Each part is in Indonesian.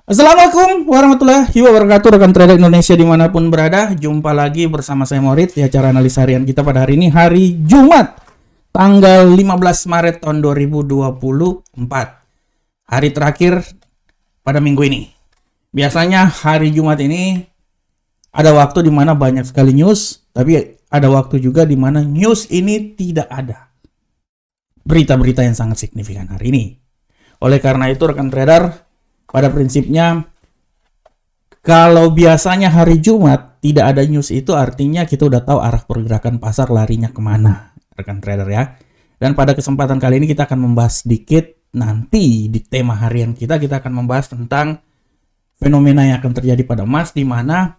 Assalamualaikum warahmatullahi wabarakatuh, rekan trader Indonesia dimanapun berada. Jumpa lagi bersama saya Morit di acara analis harian kita pada hari ini, hari Jumat tanggal 15 Maret tahun 2024, hari terakhir pada minggu ini. Biasanya hari Jumat ini ada waktu di mana banyak sekali news, tapi ada waktu juga di mana news ini tidak ada berita-berita yang sangat signifikan hari ini. Oleh karena itu rekan trader, pada prinsipnya, kalau biasanya hari Jumat tidak ada news, itu artinya kita udah tahu arah pergerakan pasar larinya kemana, rekan trader ya. Dan pada kesempatan kali ini kita akan membahas sedikit, nanti di tema harian kita akan membahas tentang fenomena yang akan terjadi pada emas, di mana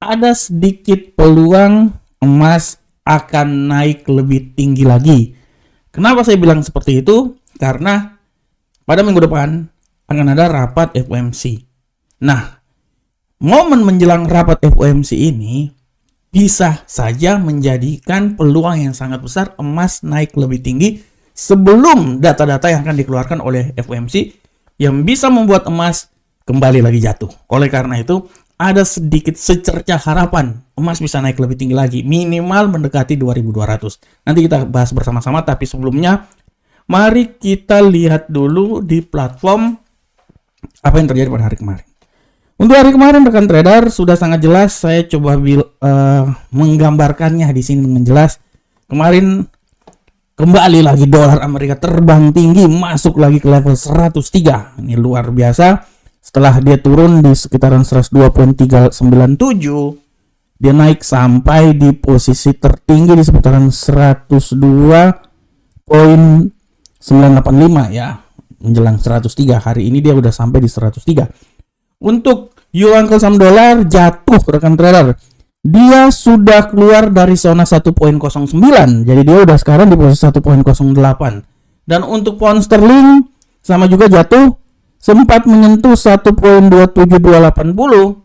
ada sedikit peluang emas akan naik lebih tinggi lagi. Kenapa saya bilang seperti itu? Karena pada minggu depan akan ada rapat FOMC. Nah, momen menjelang rapat FOMC ini bisa saja menjadikan peluang yang sangat besar emas naik lebih tinggi sebelum data-data yang akan dikeluarkan oleh FOMC yang bisa membuat emas kembali lagi jatuh. Oleh karena itu, ada sedikit secerca harapan emas bisa naik lebih tinggi lagi, minimal mendekati 2.200. Nanti kita bahas bersama-sama, tapi sebelumnya mari kita lihat dulu di platform apa yang terjadi pada hari kemarin. Untuk hari kemarin rekan trader sudah sangat jelas, saya coba menggambarkannya di sini dengan jelas. Kemarin kembali lagi dolar Amerika terbang tinggi, masuk lagi ke level 103. Ini luar biasa. Setelah dia turun di sekitaran 102.397, dia naik sampai di posisi tertinggi di sekitaran 102.985 ya. Menjelang 103, hari ini dia udah sampai di 103. Untuk euro angkel saham dolar jatuh rekan trader. Dia sudah keluar dari zona 1.09. Jadi dia udah sekarang di posisi 1.08. Dan untuk pound sterling sama juga jatuh, sempat menyentuh 1.27280.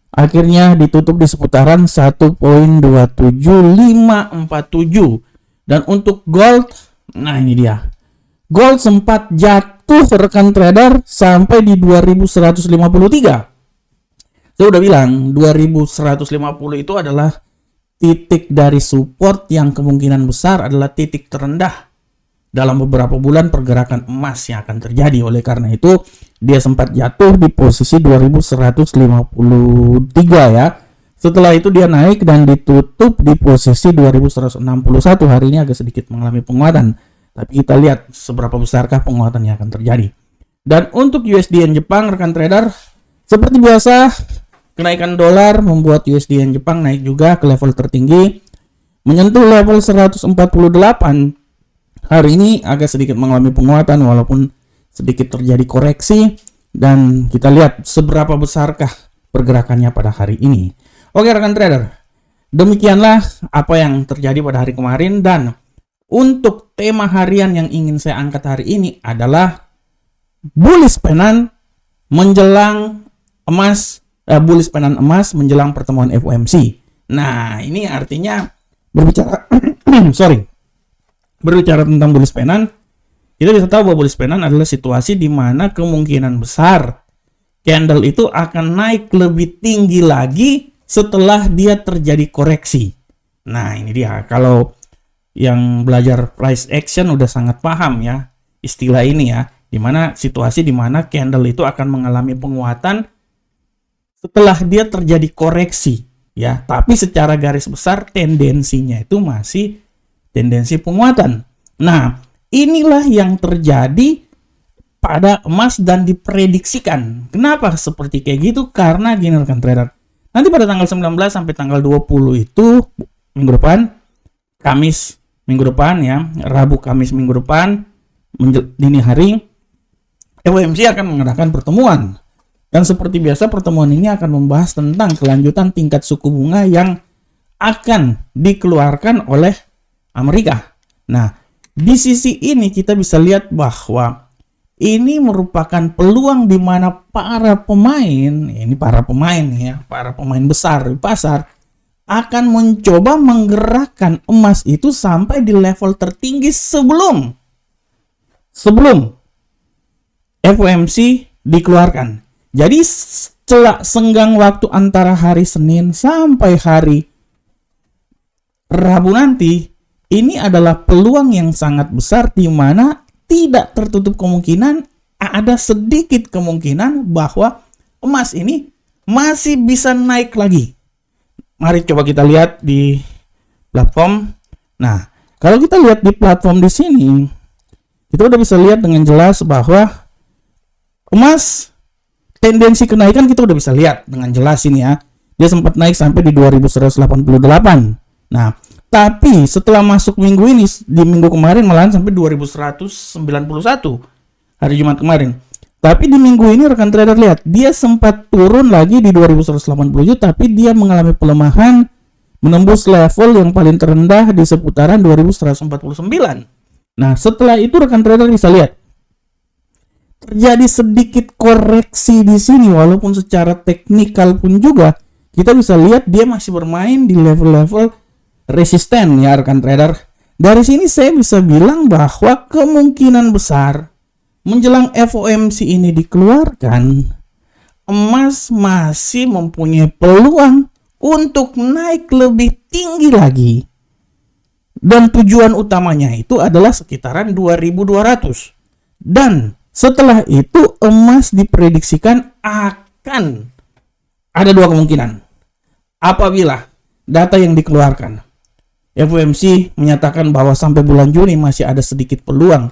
Akhirnya ditutup di seputaran 1.27547. Dan untuk gold, nah ini dia. Gold sempat jatuh rekan trader sampai di 2153. Saya udah bilang 2150 itu adalah titik dari support yang kemungkinan besar adalah titik terendah dalam beberapa bulan pergerakan emas yang akan terjadi. Oleh karena itu dia sempat jatuh di posisi 2153 ya. Setelah itu dia naik dan ditutup di posisi 2161. Hari ini agak sedikit mengalami penguatan. Tapi kita lihat seberapa besarkah penguatan yang akan terjadi. Dan untuk USD Jepang rekan trader, seperti biasa kenaikan dolar membuat USD Jepang naik juga ke level tertinggi, menyentuh level 148. Hari ini agak sedikit mengalami penguatan walaupun sedikit terjadi koreksi, dan kita lihat seberapa besarkah pergerakannya pada hari ini. Oke rekan trader, demikianlah apa yang terjadi pada hari kemarin. Dan untuk tema harian yang ingin saya angkat hari ini adalah bullish penan menjelang emas, bullish penan emas menjelang pertemuan FOMC. Nah, ini artinya berbicara tentang bullish penan, kita bisa tahu bahwa bullish penan adalah situasi di mana kemungkinan besar candle itu akan naik lebih tinggi lagi setelah dia terjadi koreksi. Nah, ini dia. Kalau yang belajar price action udah sangat paham ya istilah ini ya, dimana situasi dimana candle itu akan mengalami penguatan setelah dia terjadi koreksi ya, tapi secara garis besar tendensinya itu masih tendensi penguatan. Nah, inilah yang terjadi pada emas dan diprediksikan. Kenapa seperti kayak gitu? Karena gini rekan trader, nanti pada tanggal 19 sampai tanggal 20 itu minggu depan, Kamis minggu depan ya, Rabu Kamis minggu depan dini hari, FOMC akan mengadakan pertemuan. Dan seperti biasa pertemuan ini akan membahas tentang kelanjutan tingkat suku bunga yang akan dikeluarkan oleh Amerika. Nah, di sisi ini kita bisa lihat bahwa ini merupakan peluang di mana para pemain besar di pasar akan mencoba menggerakkan emas itu sampai di level tertinggi sebelum FOMC dikeluarkan. Jadi celak senggang waktu antara hari Senin sampai hari Rabu nanti, ini adalah peluang yang sangat besar di mana tidak tertutup kemungkinan, ada sedikit kemungkinan bahwa emas ini masih bisa naik lagi. Mari coba kita lihat di platform. Nah, kalau kita lihat di platform di sini, kita udah bisa lihat dengan jelas bahwa emas tendensi kenaikan kita udah bisa lihat dengan jelas ini ya. Dia sempat naik sampai di 2188. Nah, tapi setelah masuk minggu ini, di minggu kemarin malahan sampai 2191 hari Jumat kemarin. Tapi di minggu ini rekan trader lihat, dia sempat turun lagi di 2187, tapi dia mengalami pelemahan menembus level yang paling terendah di seputaran 2149. Nah, setelah itu rekan trader bisa lihat terjadi sedikit koreksi di sini, walaupun secara teknikal pun juga kita bisa lihat dia masih bermain di level-level resisten ya rekan trader. Dari sini saya bisa bilang bahwa kemungkinan besar menjelang FOMC ini dikeluarkan, emas masih mempunyai peluang untuk naik lebih tinggi lagi. Dan tujuan utamanya itu adalah sekitaran 2200. Dan setelah itu emas diprediksikan akan ada dua kemungkinan. Apabila data yang dikeluarkan FOMC menyatakan bahwa sampai bulan Juni masih ada sedikit peluang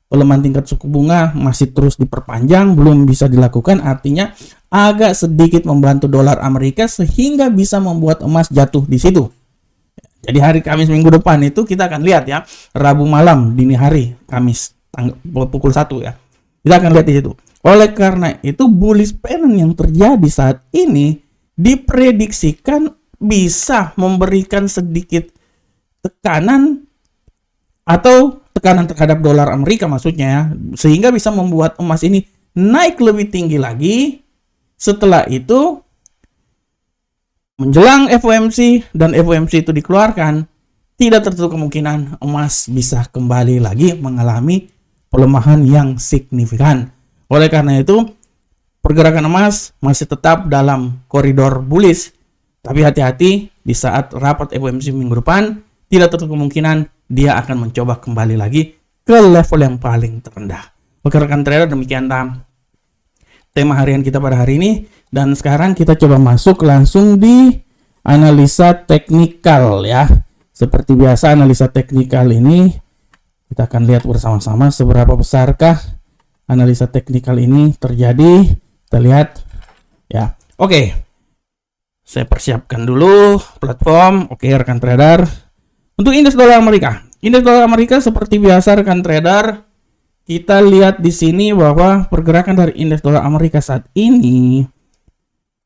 pelemahan tingkat suku bunga masih terus diperpanjang, belum bisa dilakukan, artinya agak sedikit membantu dolar Amerika sehingga bisa membuat emas jatuh di situ. Jadi hari Kamis minggu depan itu kita akan lihat ya, Rabu malam dini hari Kamis pukul 1 ya. Kita akan lihat di situ. Oleh karena itu bullish pattern yang terjadi saat ini diprediksikan bisa memberikan sedikit tekanan atau tekanan terhadap dolar Amerika maksudnya ya, sehingga bisa membuat emas ini naik lebih tinggi lagi. Setelah itu menjelang FOMC dan FOMC itu dikeluarkan, tidak tertutup kemungkinan emas bisa kembali lagi mengalami pelemahan yang signifikan. Oleh karena itu pergerakan emas masih tetap dalam koridor bullish, tapi hati-hati di saat rapat FOMC minggu depan, tidak tertutup kemungkinan dia akan mencoba kembali lagi ke level yang paling terendah. Oke rekan trader, demikian tema harian kita pada hari ini. Dan sekarang kita coba masuk langsung di analisa teknikal ya. Seperti biasa analisa teknikal ini kita akan lihat bersama-sama seberapa besarkah analisa teknikal ini terjadi. Kita lihat ya. Oke, saya persiapkan dulu platform. Oke rekan trader, untuk indeks dolar Amerika. Indeks dolar Amerika seperti biasa rekan trader, kita lihat di sini bahwa pergerakan dari indeks dolar Amerika saat ini,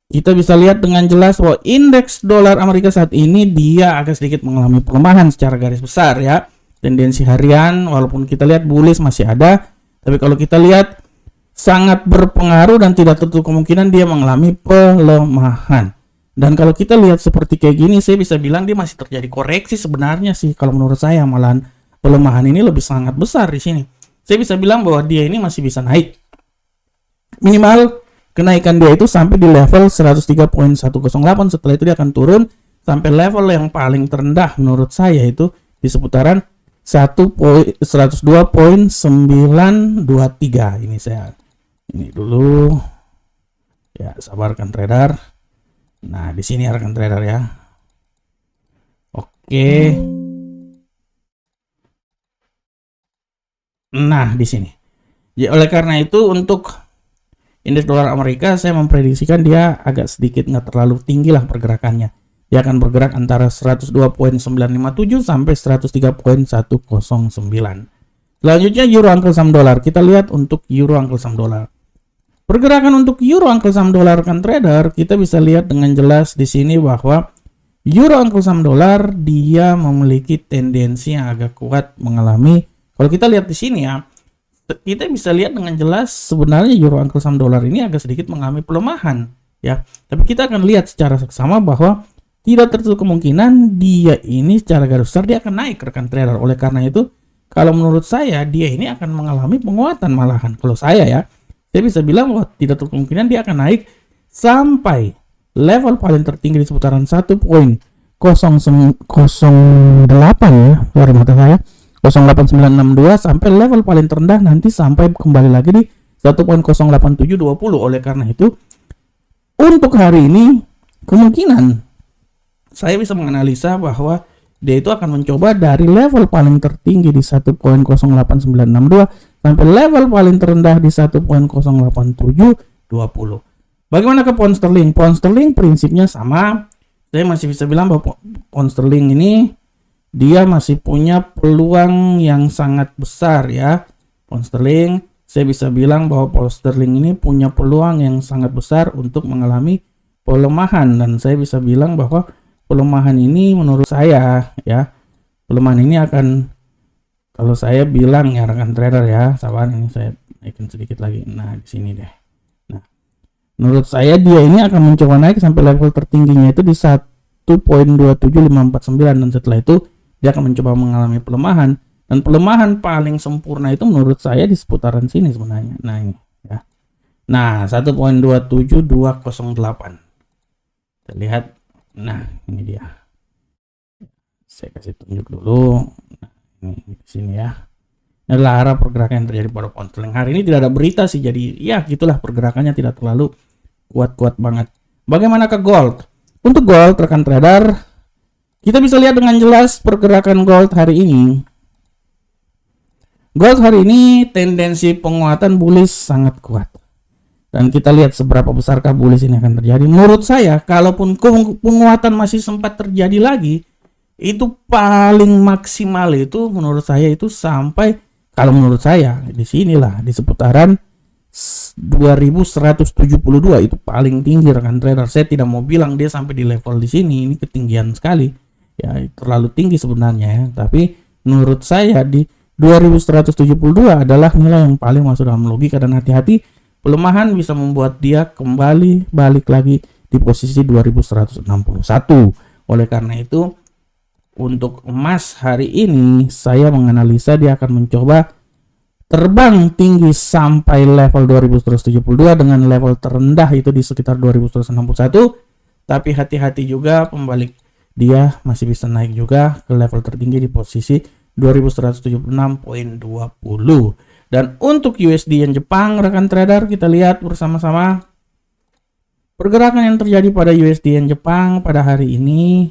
kita bisa lihat dengan jelas bahwa indeks dolar Amerika saat ini dia agak sedikit mengalami pelemahan secara garis besar ya. Tendensi harian walaupun kita lihat bullish masih ada, tapi kalau kita lihat sangat berpengaruh dan tidak tertutup kemungkinan dia mengalami pelemahan. Dan kalau kita lihat seperti kayak gini, saya bisa bilang dia masih terjadi koreksi sebenarnya sih. Kalau menurut saya malahan pelemahan ini lebih sangat besar di sini. Saya bisa bilang bahwa dia ini masih bisa naik. Minimal kenaikan dia itu sampai di level 103.108. Setelah itu dia akan turun sampai level yang paling terendah menurut saya itu di seputaran 102.923. Ini dulu. Ya, sabarkan trader. Nah, di sini rekan trader ya. Oke. Nah, di sini. Ya, oleh karena itu untuk indeks dolar Amerika saya memprediksikan dia agak sedikit nggak terlalu tinggi lah pergerakannya. Dia akan bergerak antara 102.957 sampai 103.109. Selanjutnya euro uncle saham dolar. Kita lihat untuk euro uncle saham dolar. Pergerakan untuk euro uncle saham dolar rekan trader, kita bisa lihat dengan jelas di sini bahwa euro uncle saham dolar dia memiliki tendensi yang agak kuat mengalami. Kalau kita lihat di sini ya, kita bisa lihat dengan jelas sebenarnya euro uncle saham dolar ini agak sedikit mengalami pelemahan ya. Tapi kita akan lihat secara seksama bahwa tidak tertutup kemungkinan dia ini secara garis besar dia akan naik rekan trader. Oleh karena itu, kalau menurut saya dia ini akan mengalami penguatan malahan. Kalau saya ya, saya bisa bilang bahwa tidak tertutup kemungkinan dia akan naik sampai level paling tertinggi di seputaran 1.008 ya, sorry mata saya, 08962 sampai level paling terendah nanti sampai kembali lagi di 1.08720. Oleh karena itu untuk hari ini kemungkinan saya bisa menganalisa bahwa dia itu akan mencoba dari level paling tertinggi di 1.08962 sampai level paling terendah di 1.08720. Bagaimana ke pound sterling? Pound sterling prinsipnya sama. Saya masih bisa bilang bahwa pound sterling ini dia masih punya peluang yang sangat besar ya. Pound sterling, saya bisa bilang bahwa pound sterling ini punya peluang yang sangat besar untuk mengalami pelemahan, dan saya bisa bilang bahwa pelemahan ini menurut saya ya, pelemahan ini akan, kalau saya bilang ya rekan trader ya, sabar ini saya naikin sedikit lagi. Nah, di sini deh. Nah, menurut saya dia ini akan mencoba naik sampai level tertingginya itu di 1.27549, dan setelah itu dia akan mencoba mengalami pelemahan, dan pelemahan paling sempurna itu menurut saya di seputaran sini sebenarnya. Nah, ini ya. Nah, 1.27208. Kita lihat. Nah, ini dia. Saya kasih tunjuk dulu. Nah, ini di sini ya. Ini adalah arah pergerakan yang terjadi pada pound sterling. Hari ini tidak ada berita sih, jadi ya gitulah, pergerakannya tidak terlalu kuat-kuat banget. Bagaimana ke gold? Untuk gold, rekan trader, kita bisa lihat dengan jelas pergerakan gold hari ini. Gold hari ini tendensi penguatan bullish sangat kuat. Dan kita lihat seberapa besarkah bullish ini akan terjadi. Menurut saya, kalaupun penguatan masih sempat terjadi lagi, itu paling maksimal itu menurut saya itu sampai, kalau menurut saya di sinilah di seputaran 2172 itu paling tinggi rekan trader. Saya tidak mau bilang dia sampai di level di sini, ini ketinggian sekali. Ya, terlalu tinggi sebenarnya ya. Tapi menurut saya di 2172 adalah nilai yang paling masuk dalam logika, dan hati-hati pelemahan bisa membuat dia kembali balik lagi di posisi 2161. Oleh karena itu untuk emas hari ini saya menganalisa dia akan mencoba terbang tinggi sampai level 2172 dengan level terendah itu di sekitar 2161, tapi hati-hati juga pembalik dia masih bisa naik juga ke level tertinggi di posisi 2176.20. Dan untuk USD yen Jepang rekan trader, kita lihat bersama-sama pergerakan yang terjadi pada USD yen Jepang pada hari ini.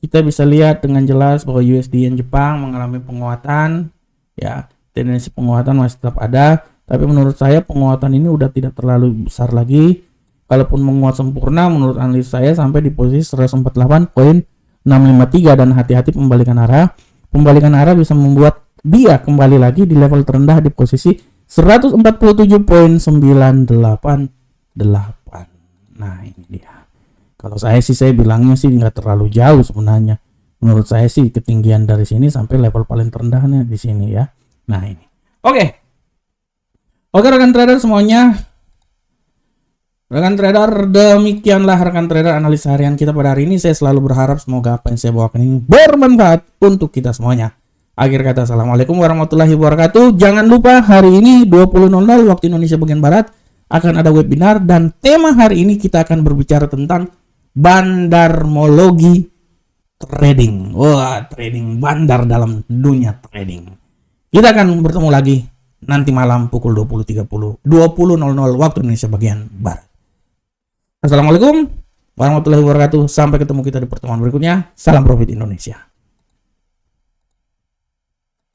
Kita bisa lihat dengan jelas bahwa USD yen Jepang mengalami penguatan ya. Tendensi penguatan masih tetap ada, tapi menurut saya penguatan ini udah tidak terlalu besar lagi. Kalaupun menguat sempurna menurut analis saya sampai di posisi 148.653, dan hati-hati pembalikan arah. Pembalikan arah bisa membuat dia kembali lagi di level terendah di posisi 147.988. Nah, ini dia. Kalau saya sih, saya bilangnya sih nggak terlalu jauh sebenarnya. Menurut saya sih ketinggian dari sini sampai level paling terendahnya di sini ya. Nah, ini. Oke, rekan trader semuanya. Rekan trader, demikianlah rekan trader analisa harian kita pada hari ini. Saya selalu berharap semoga apa yang saya bawakan ini bermanfaat untuk kita semuanya. Akhir kata, assalamualaikum warahmatullahi wabarakatuh. Jangan lupa hari ini 20.00 waktu Indonesia bagian Barat akan ada webinar, dan tema hari ini kita akan berbicara tentang bandarmologi trading. Wah, trading bandar dalam dunia trading. Kita akan bertemu lagi nanti malam pukul 20.00 waktu Indonesia bagian Barat. Assalamualaikum warahmatullahi wabarakatuh. Sampai ketemu kita di pertemuan berikutnya. Salam profit Indonesia.